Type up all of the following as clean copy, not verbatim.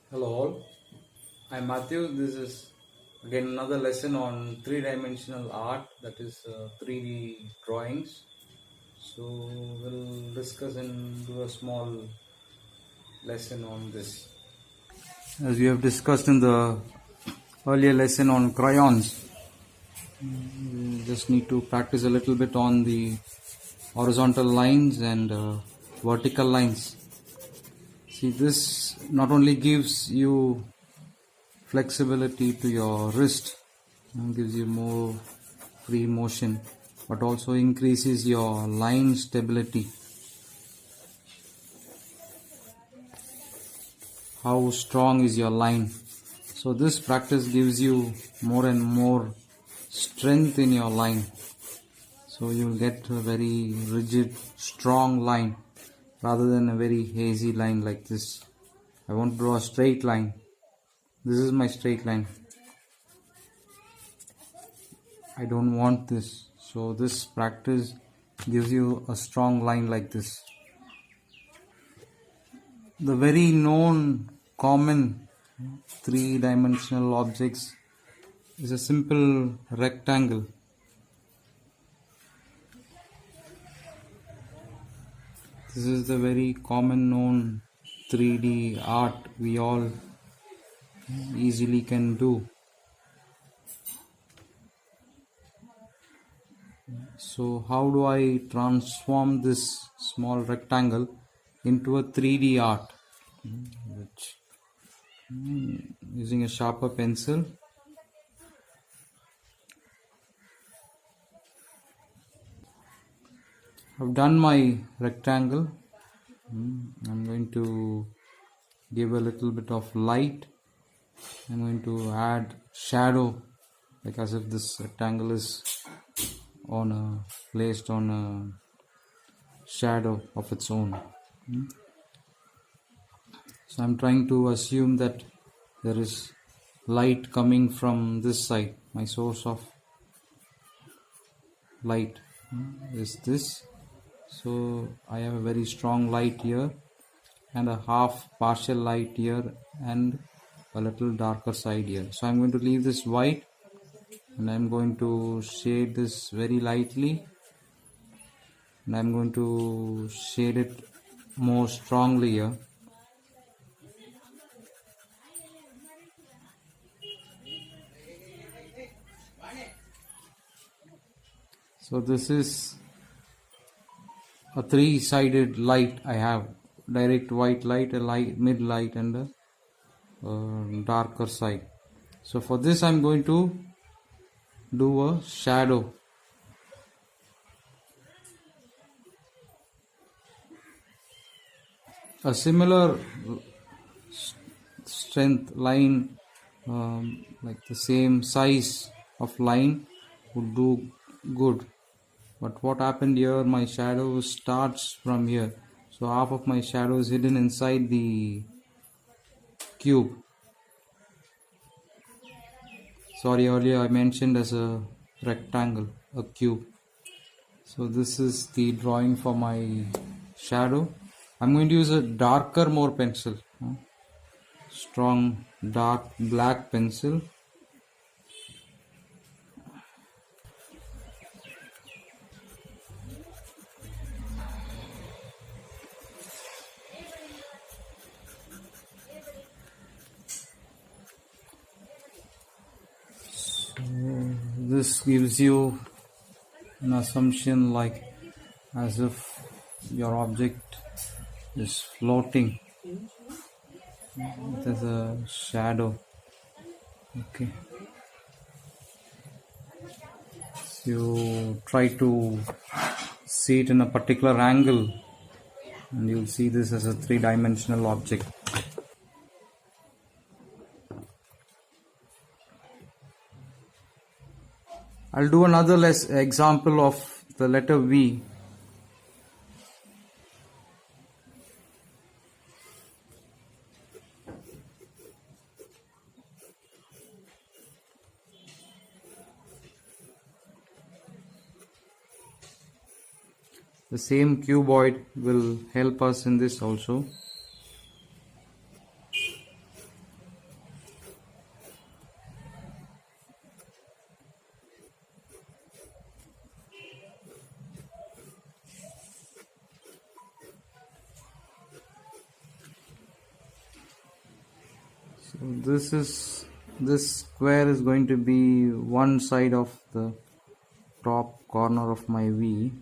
Hello all, I'm Matthew. This is again another lesson on three-dimensional art, that is 3D drawings. So we'll discuss and do a small lesson on this. As we have discussed in the earlier lesson on crayons, we just need to practice a little bit on the horizontal lines and vertical lines. See, this not only gives you flexibility to your wrist and gives you more free motion, but also increases your line stability. How strong is your line? So this practice gives you more and more strength in your line, so you will get a very rigid, strong line rather than a very hazy line like this. I want to draw a straight line. This is my straight line. I don't want this. So this practice gives you a strong line like this. The very known common three-dimensional objects is a simple rectangle. This is the very common known 3D art we all easily can do. So how do I transform this small rectangle into a 3D art? Using a sharper pencil. I've done my rectangle. I'm going to give a little bit of light. I'm going to add shadow, like as if this rectangle is placed on a shadow of its own. So I'm trying to assume that there is light coming from this side. My source of light is this. So I have a very strong light here and a half partial light here and a little darker side here. So I'm going to leave this white and I'm going to shade this very lightly, and I'm going to shade it more strongly here. So this is a three-sided light. I have direct white light, a light, mid light, and a darker side. So for this I'm going to do a shadow. A similar strength line, like the same size of line, would do good. But what happened here, my shadow starts from here. So half of my shadow is hidden inside the cube. Sorry, earlier I mentioned as a rectangle, a cube. So this is the drawing for my shadow. I'm going to use a darker more pencil, strong dark black pencil. So this gives you an assumption like as if your object is floating. There's a shadow. Okay. So you try to see it in a particular angle and you'll see this as a three-dimensional object. I'll do another example of the letter V. The same cuboid will help us in this also. This square is going to be one side of the top corner of my V.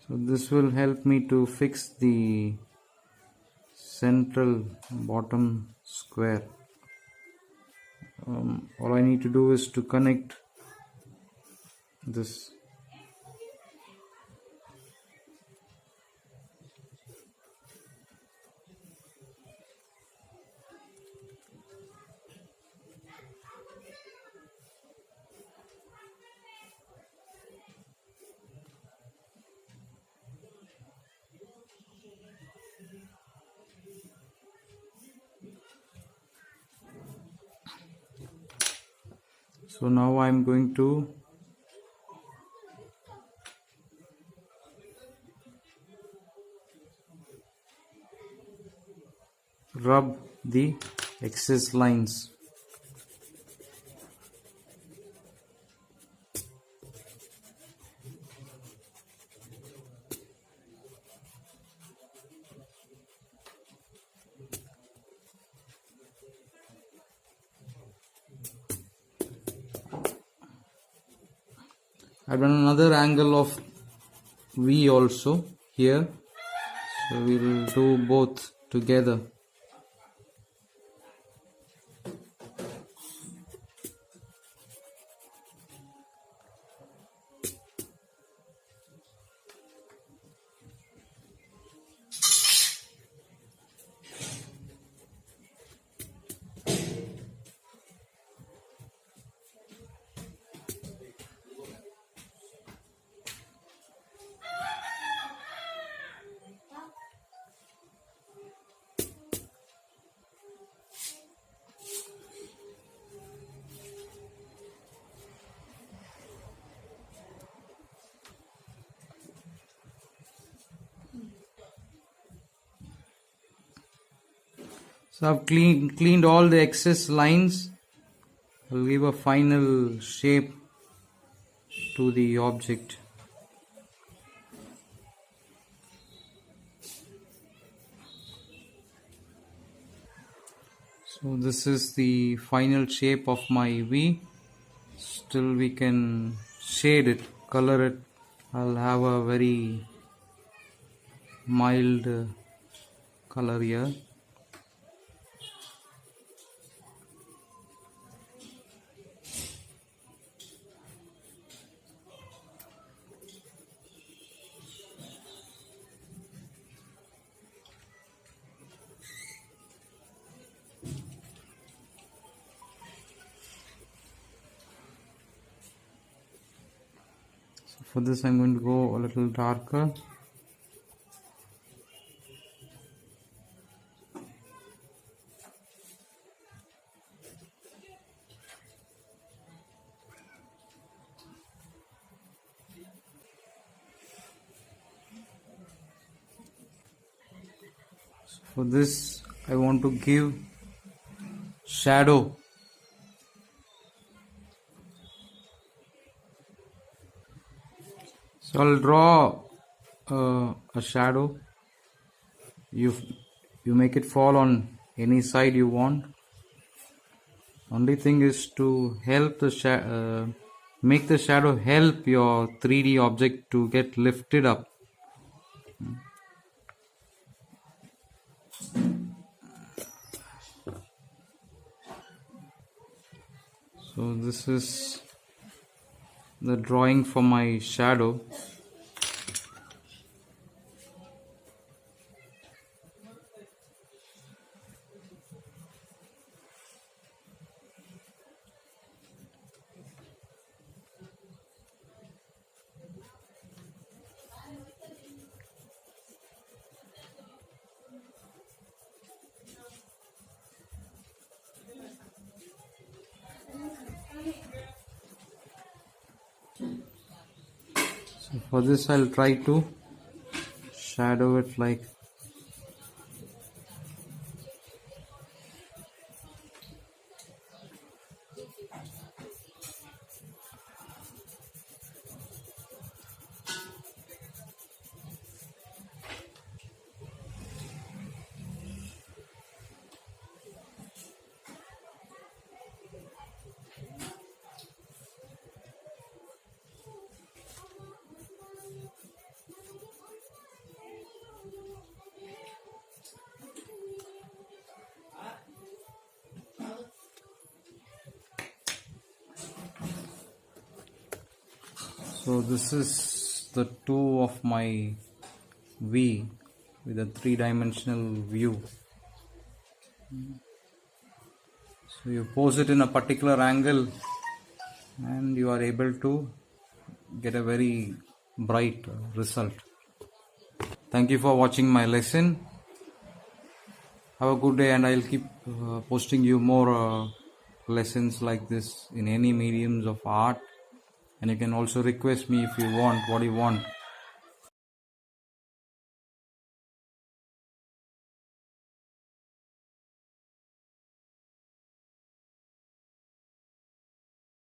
So this will help me to fix the central bottom square. All I need to do is to connect this. So now I'm going to rub the excess lines. I've done another angle of V also here, so we will do both together. So I've cleaned all the excess lines. I'll give a final shape to the object. So this is the final shape of my V. Still we can shade it, color it. I'll have a very mild color here. For this I'm going to go a little darker. For this I want to give shadow. So I'll draw a shadow. You make it fall on any side you want. Only thing is to help the make the shadow help your 3D object to get lifted up. So this is the drawing for my shadow. So for this I'll try to shadow it like So this is the two of my V with a three-dimensional view. So you pose it in a particular angle and you are able to get a very bright result. Thank you for watching my lesson. Have a good day, and I'll keep posting you more lessons like this in any mediums of art. And you can also request me if you want what you want.